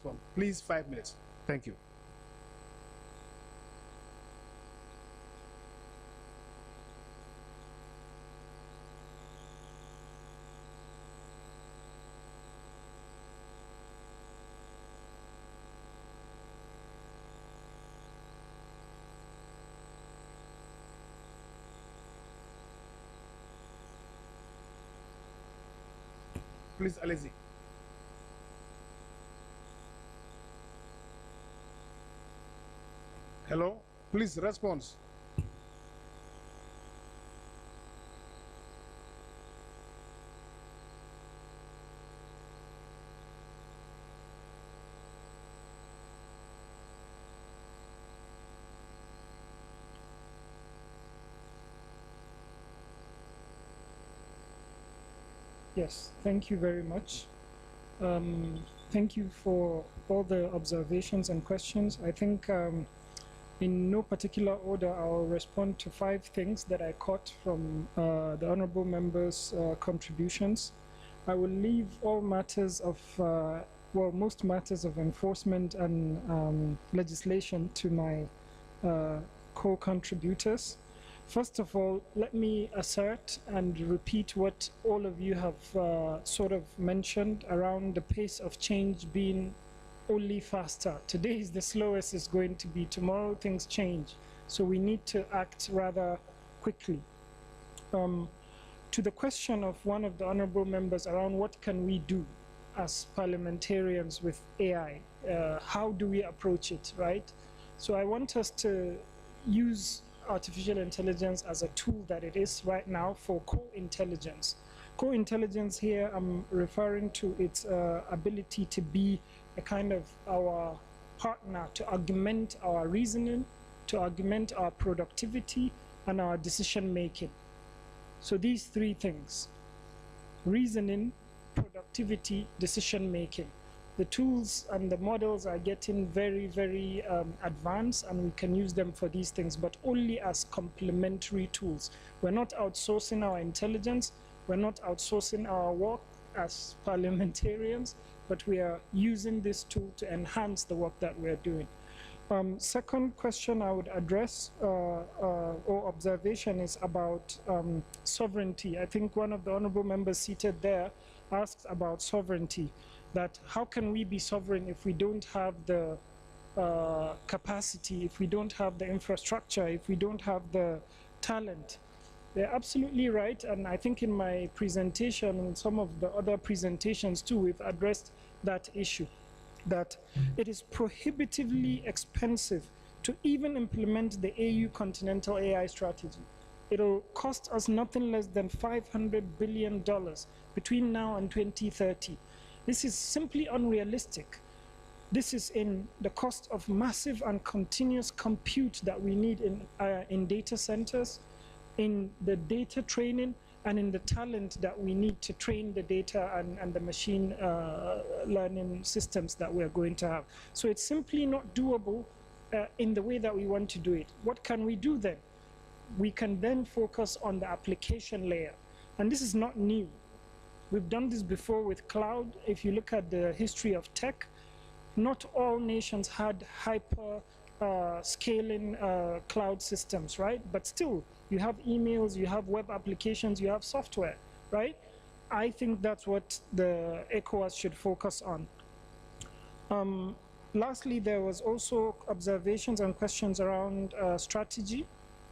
respond. Please, 5 minutes. Thank you. Please, Alesi. Hello? Please, response. Yes, thank you very much. Thank you for all the observations and questions. I think in no particular order, I'll respond to 5 things that I caught from the honorable members' contributions. I will leave all matters of, well, most matters of enforcement and legislation to my co-contributors. First of all, let me assert and repeat what all of you have sort of mentioned around the pace of change being only faster. Today is the slowest it's going to be. Tomorrow things change. So we need to act rather quickly. To the question of one of the honorable members around what can we do as parliamentarians with AI, how do we approach it, right? So I want us to use artificial intelligence as a tool that it is right now for co-intelligence. Co-intelligence here, I'm referring to its ability to be a kind of our partner to augment our reasoning, to augment our productivity and our decision making. So these 3 things: reasoning, productivity, decision making. The tools and the models are getting very, very advanced, and we can use them for these things, but only as complementary tools. We're not outsourcing our intelligence, we're not outsourcing our work as parliamentarians, but we are using this tool to enhance the work that we're doing. Second question I would address or observation is about sovereignty. I think one of the honorable members seated there asked about sovereignty, that how can we be sovereign if we don't have the capacity, if we don't have the infrastructure, if we don't have the talent? They're absolutely right, and I think in my presentation and some of the other presentations too, we've addressed that issue, that it is prohibitively expensive to even implement the AU Continental AI Strategy. It'll cost us nothing less than $500 billion between now and 2030. This is simply unrealistic. This is in the cost of massive and continuous compute that we need in data centers, in the data training, and in the talent that we need to train the data and the machine learning systems that we're going to have. So it's simply not doable in the way that we want to do it. What can we do then? We can then focus on the application layer. And this is not new. We've done this before with cloud. If you look at the history of tech, not all nations had hyper scaling cloud systems, right? But still, you have emails, you have web applications, you have software, right? I think that's what the ECOWAS should focus on. Lastly, there was also observations and questions around strategy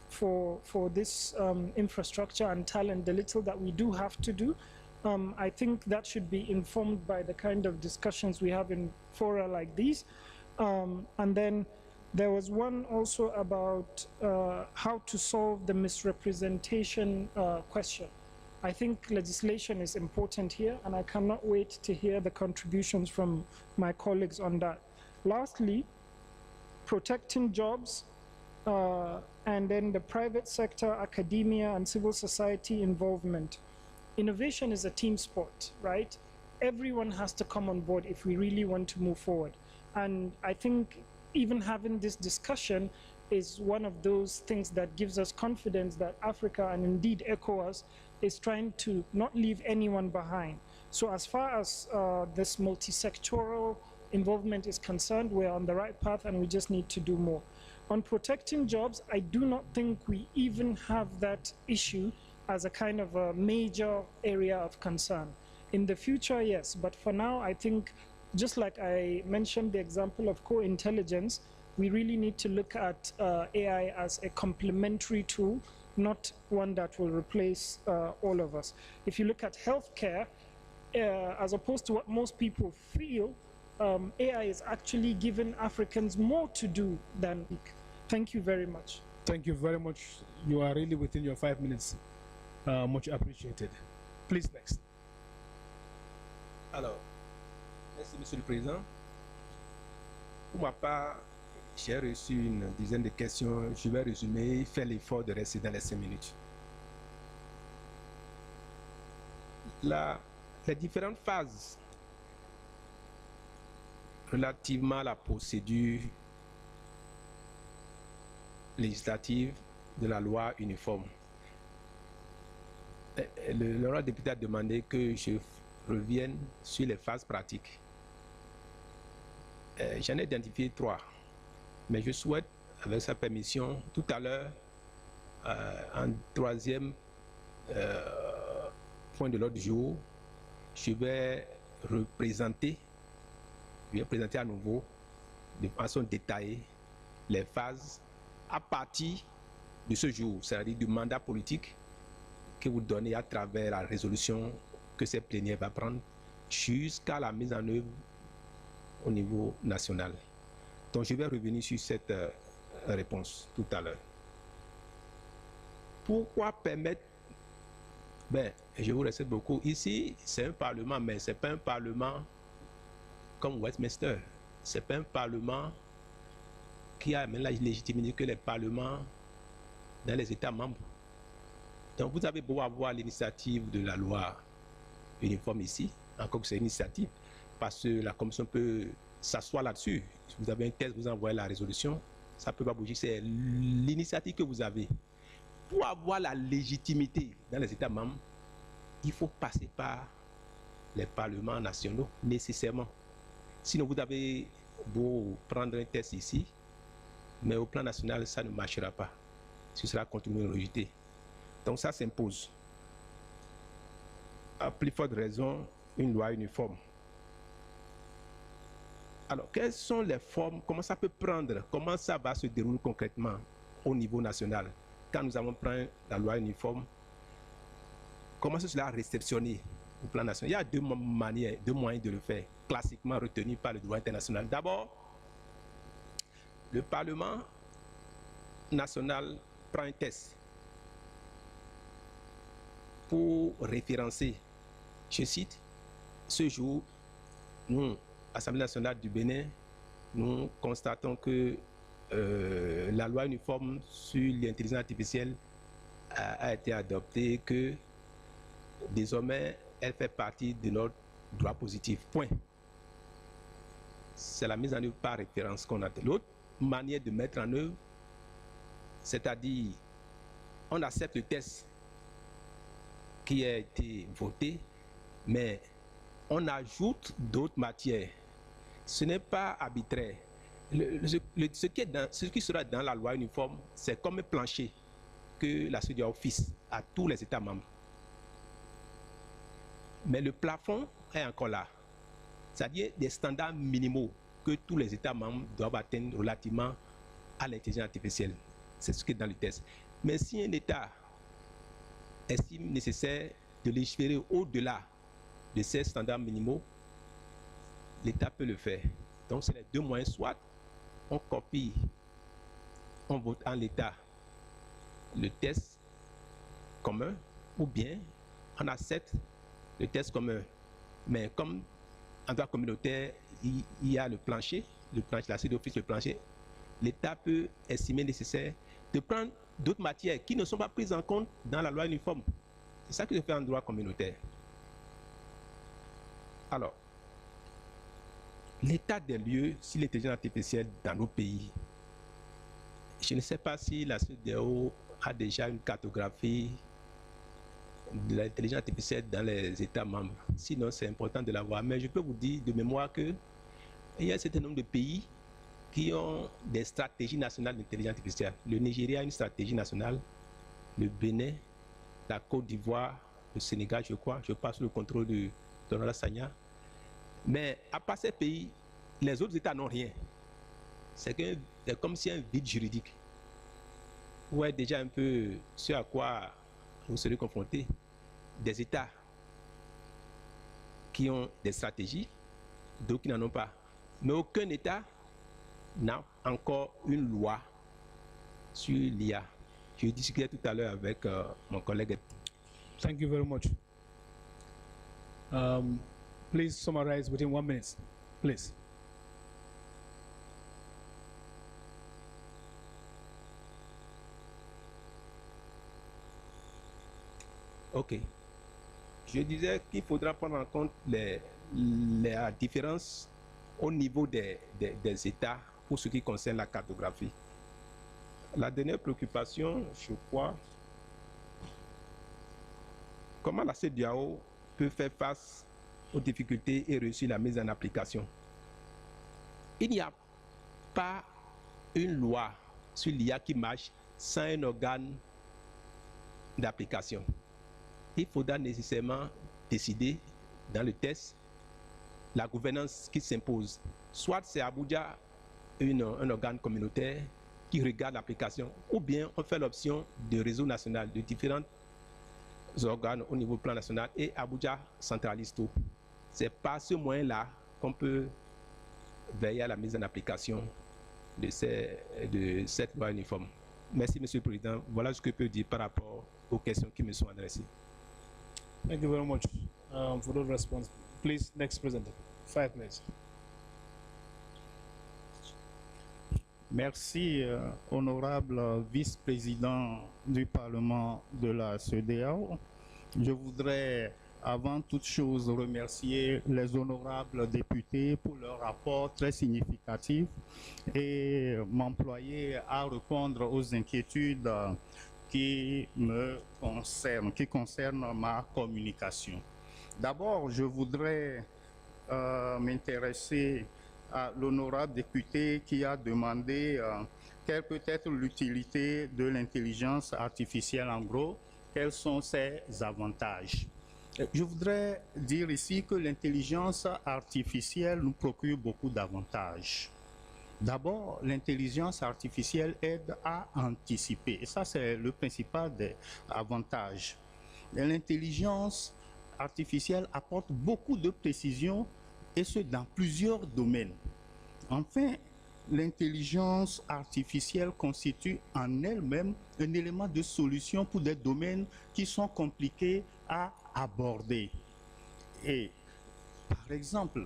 for this infrastructure and talent, the little that we do have to do. I think that should be informed by the kind of discussions we have in fora like these. And then there was one also about how to solve the misrepresentation question. I think legislation is important here, and I cannot wait to hear the contributions from my colleagues on that. Lastly, protecting jobs, and then the private sector, academia, and civil society involvement. Innovation is a team sport, right? Everyone has to come on board if we really want to move forward. And I think even having this discussion is one of those things that gives us confidence that Africa, and indeed ECOWAS, is trying to not leave anyone behind. So as far as this multi-sectoral involvement is concerned, we're on the right path and we just need to do more. On protecting jobs, I do not think we even have that issue as a kind of a major area of concern. In the future, yes, but for now, I think, just like I mentioned the example of co-intelligence, we really need to look at AI as a complementary tool, not one that will replace all of us. If you look at healthcare, as opposed to what most people feel, AI is actually giving Africans more to do than we. Thank you very much. Thank you very much. You are really within your 5 minutes. Much appreciated. Please, next. Alors, merci Monsieur le Président. Pour ma part, j'ai reçu une dizaine de questions. Je vais résumer et faire l'effort de rester dans les 5 minutes. Les différentes phases relativement à la procédure législative de la loi uniforme. L'honorable député a demandé que je revienne sur les phases pratiques. J'en ai identifié 3, mais je souhaite, avec sa permission, tout à l'heure, en 3e point de l'ordre du jour, je vais présenter à nouveau de façon détaillée les phases à partir de ce jour, c'est-à-dire du mandat politique que vous donnez à travers la résolution que cette plénière va prendre jusqu'à la mise en œuvre au niveau national. Donc je vais revenir sur cette réponse tout à l'heure. Pourquoi permettre... Ben, je vous remercie beaucoup. Ici, c'est un parlement, mais ce n'est pas un parlement comme Westminster. Ce n'est pas un parlement qui a même la légitimité que les parlements dans les États membres. Donc vous avez beau avoir l'initiative de la loi uniforme ici, encore que c'est une initiative, parce que la commission peut s'asseoir là-dessus. Si vous avez un texte, vous envoyez la résolution, ça ne peut pas bouger. C'est l'initiative que vous avez. Pour avoir la légitimité dans les États membres, il faut passer par les parlements nationaux, nécessairement. Sinon, vous avez beau prendre un texte ici, mais au plan national, ça ne marchera pas. Ce sera continuer à rejeter. Donc ça s'impose. À plus forte raison, une loi uniforme. Alors, quelles sont les formes, comment ça peut prendre, comment ça va se dérouler concrètement au niveau national? Quand nous avons pris la loi uniforme, comment cela réceptionné au plan national? Il y a deux manières, deux moyens de le faire, classiquement retenus par le droit international. D'abord, le Parlement national prend un test pour référencer, je cite, ce jour, nous, Assemblée nationale du Bénin, nous constatons que la loi uniforme sur l'intelligence artificielle a été adoptée, que désormais elle fait partie de notre droit positif. Point. C'est la mise en œuvre par référence qu'on a. L'autre manière de mettre en œuvre, c'est-à-dire on accepte le test qui a été voté, mais on ajoute d'autres matières. Ce n'est pas arbitraire. Ce qui sera dans la loi uniforme, c'est comme un plancher que la CEDEAO fixe à tous les États membres. Mais le plafond est encore là. C'est-à-dire des standards minimaux que tous les États membres doivent atteindre relativement à l'intelligence artificielle. C'est ce qui est dans le test. Mais si un État estime nécessaire de légiférer au-delà de ces standards minimaux, l'État peut le faire. Donc c'est les deux moyens, soit on copie, on vote en l'État le test commun, ou bien on accepte le test commun. Mais comme en droit communautaire, il y a le plancher, la CEDEAO fixe le plancher, l'État peut estimer nécessaire de prendre d'autres matières qui ne sont pas prises en compte dans la loi uniforme. C'est ça que je fais en droit communautaire. Alors, l'état des lieux sur l'intelligence artificielle dans nos pays, je ne sais pas si la CEDEAO a déjà une cartographie de l'intelligence artificielle dans les États membres. Sinon, c'est important de l'avoir. Mais je peux vous dire de mémoire que il y a un certain nombre de pays qui ont des stratégies nationales d'intelligence artificielle. Le Nigeria a une stratégie nationale, le Bénin, la Côte d'Ivoire, le Sénégal, je crois, je passe sous le contrôle de Donald Sagna. Mais à part ces pays, les autres États n'ont rien. C'est comme si un vide juridique. Vous voyez déjà un peu ce à quoi vous serez confrontés. Des États qui ont des stratégies, d'autres qui n'en ont pas. Mais aucun État n'a encore une loi sur l'IA. Je discutais tout à l'heure avec mon collègue. Thank you very much. Please summarize within 1 minute, please. OK. Je disais qu'il faudra prendre en compte la différence au niveau des États pour ce qui concerne la cartographie. La dernière préoccupation, je crois, comment la CEDEAO peut faire face aux difficultés et réussir la mise en application. Il n'y a pas une loi sur l'IA qui marche sans un organe d'application. Il faudra nécessairement décider dans le test la gouvernance qui s'impose. Soit c'est Abuja, un organe communautaire qui regarde l'application, ou bien on fait l'option de réseau national de différents organes au niveau plan national et Abuja centralise tout. C'est par ce moyen-là qu'on peut veiller à la mise en application de cette loi uniforme. Merci, Monsieur le Président. Voilà ce que je peux dire par rapport aux questions qui me sont adressées. Thank you very much for the response. Please, next presenter. 5 minutes. Merci, honorable vice-président du Parlement de la CEDEAO. Je voudrais, avant toute chose, remercier les honorables députés pour leur rapport très significatif et m'employer à répondre aux inquiétudes qui me concernent, qui concernent ma communication. D'abord, je voudrais m'intéresser à l'honorable député qui a demandé quelle peut être l'utilité de l'intelligence artificielle en gros, quels sont ses avantages. Je voudrais dire ici que l'intelligence artificielle nous procure beaucoup d'avantages. D'abord, l'intelligence artificielle aide à anticiper, et ça c'est le principal des avantages. L'intelligence artificielle apporte beaucoup de précision et ce dans plusieurs domaines. Enfin, l'intelligence artificielle constitue en elle-même un élément de solution pour des domaines qui sont compliqués à aborder. Et par exemple,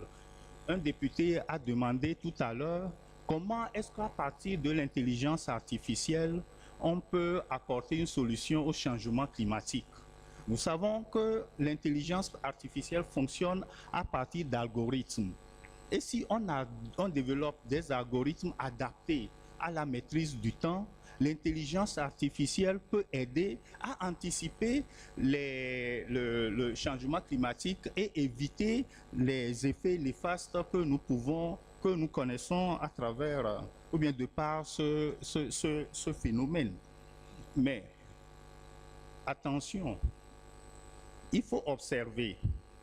un député a demandé tout à l'heure comment est-ce qu'à partir de l'intelligence artificielle, on peut apporter une solution au changement climatique. Nous savons que l'intelligence artificielle fonctionne à partir d'algorithmes. Et si on développe des algorithmes adaptés à la maîtrise du temps, l'intelligence artificielle peut aider à anticiper le changement climatique et éviter les effets néfastes que nous connaissons à travers, ou bien de par ce phénomène. Mais attention, il faut observer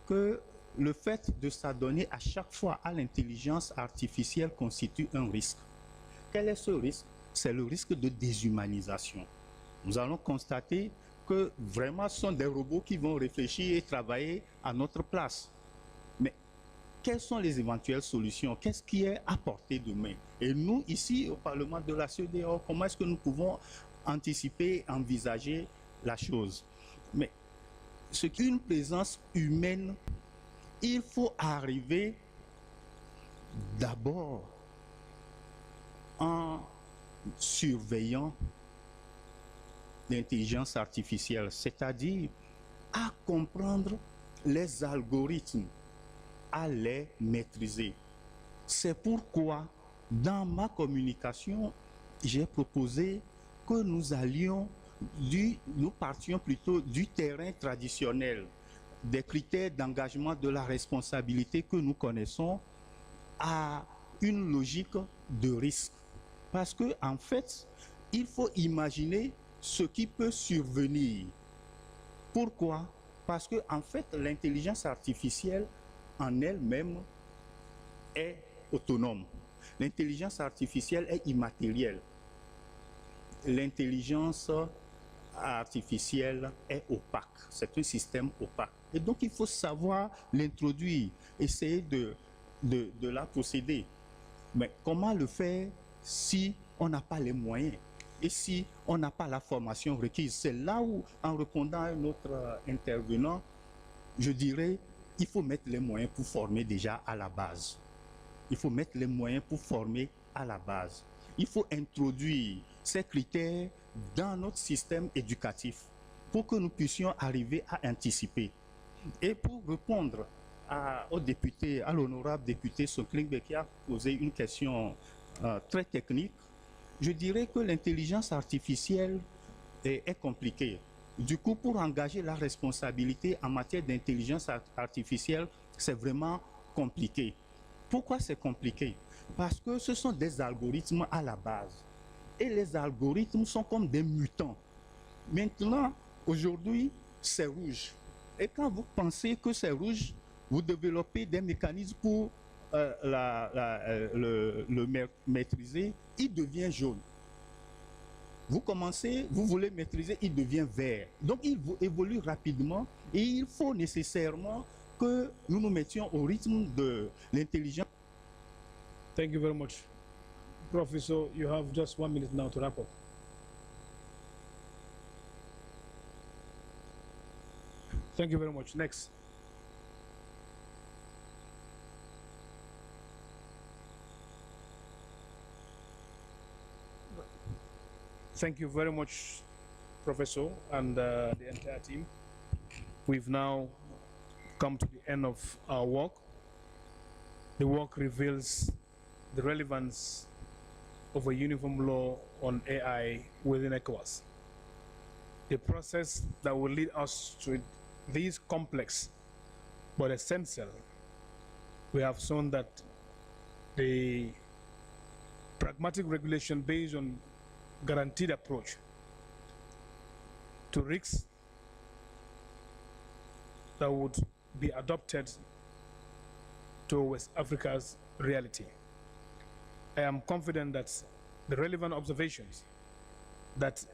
que le fait de s'adonner à chaque fois à l'intelligence artificielle constitue un risque. Quel est ce risque? C'est le risque de déshumanisation. Nous allons constater que vraiment ce sont des robots qui vont réfléchir et travailler à notre place. Mais quelles sont les éventuelles solutions? Qu'est-ce qui est à portée de main? Et nous, ici, au Parlement de la CEDEAO, comment est-ce que nous pouvons anticiper, envisager la chose? Mais ce qu'une présence humaine, il faut arriver d'abord en surveillant l'intelligence artificielle, c'est-à-dire à comprendre les algorithmes, à les maîtriser. C'est pourquoi, dans ma communication, j'ai proposé que nous partions plutôt du terrain traditionnel, des critères d'engagement de la responsabilité que nous connaissons, à une logique de risque. Parce que, en fait, il faut imaginer ce qui peut survenir. Pourquoi? Parce que, en fait, l'intelligence artificielle en elle-même est autonome. L'intelligence artificielle est immatérielle. L'intelligence artificielle est opaque. C'est un système opaque. Et donc, il faut savoir l'introduire, essayer de la posséder. Mais comment le faire si on n'a pas les moyens et si on n'a pas la formation requise? C'est là où, en répondant à un autre intervenant, je dirais, il faut mettre les moyens pour former déjà à la base. Il faut mettre les moyens pour former à la base. Il faut introduire ces critères dans notre système éducatif pour que nous puissions arriver à anticiper. Et pour répondre au député, à l'honorable député Soklingbe qui a posé une question très technique, je dirais que l'intelligence artificielle est compliquée. Du coup, pour engager la responsabilité en matière d'intelligence artificielle, c'est vraiment compliqué. Pourquoi c'est compliqué? Parce que ce sont des algorithmes à la base. Et les algorithmes sont comme des mutants. Maintenant, aujourd'hui, c'est rouge. Et quand vous pensez que c'est rouge, vous développez des mécanismes pour le maîtriser, il devient jaune. Vous commencez, vous voulez maîtriser, il devient vert. Donc il évolue rapidement et il faut nécessairement que nous nous mettions au rythme de l'intelligence. Thank you very much. Professor, you have just 1 minute now to wrap up. Thank you very much. Next. Thank you very much, Professor, and the entire team. We've now come to the end of our work. The work reveals the relevance of a uniform law on AI within ECOWAS. The process that will lead us to this complex but essential, we have shown that the pragmatic regulation based on guaranteed approach to risks that would be adopted to West Africa's reality. I am confident that the relevant observations that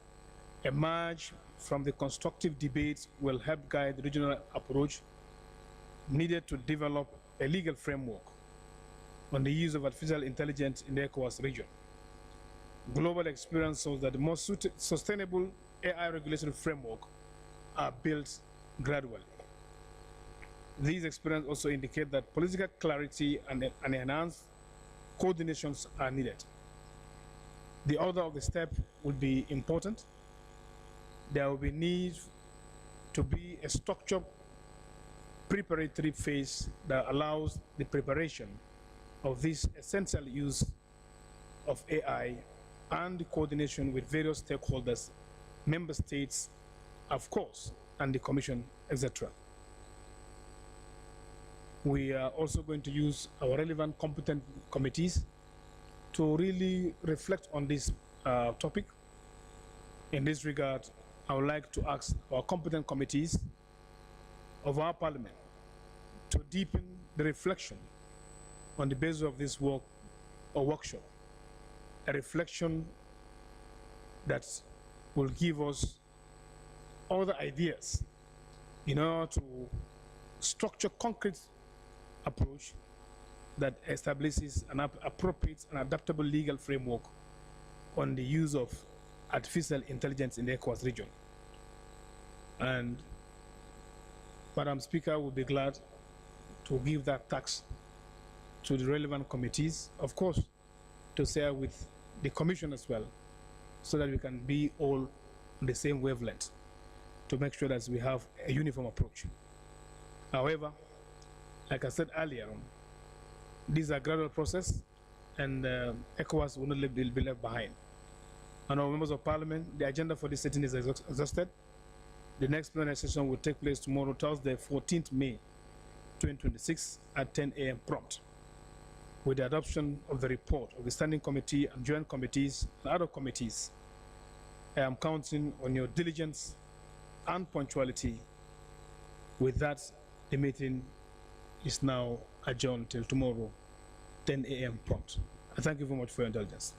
emerge from the constructive debates will help guide the regional approach needed to develop a legal framework on the use of artificial intelligence in the ECOWAS region. Global experience shows that the most sustainable AI regulatory framework are built gradually. These experiences also indicate that political clarity and enhanced coordinations are needed. The order of the step will be important. There will be need to be a structured preparatory phase that allows the preparation of this essential use of AI and the coordination with various stakeholders, member states, of course, and the Commission, etc. We are also going to use our relevant competent committees to really reflect on this topic. In this regard, I would like to ask our competent committees of our Parliament to deepen the reflection on the basis of this work or workshop, a reflection that will give us all the ideas in order to structure concrete approach that establishes an appropriate and adaptable legal framework on the use of artificial intelligence in the ECOWAS region. And Madam Speaker will be glad to give that task to the relevant committees, of course, to share with the Commission as well, so that we can be all on the same wavelength to make sure that we have a uniform approach. However, like I said earlier, these are gradual process, and ECOWAS will not be left behind. And our members of Parliament, the agenda for this sitting is exhausted. The next plenary session will take place tomorrow, Thursday, 14th May, 2026 at 10 a.m. prompt. with the adoption of the report of the Standing Committee and Joint Committees and other committees. I am counting on your diligence and punctuality. With that, the meeting is now adjourned till tomorrow, 10 a.m. prompt. I thank you very much for your indulgence.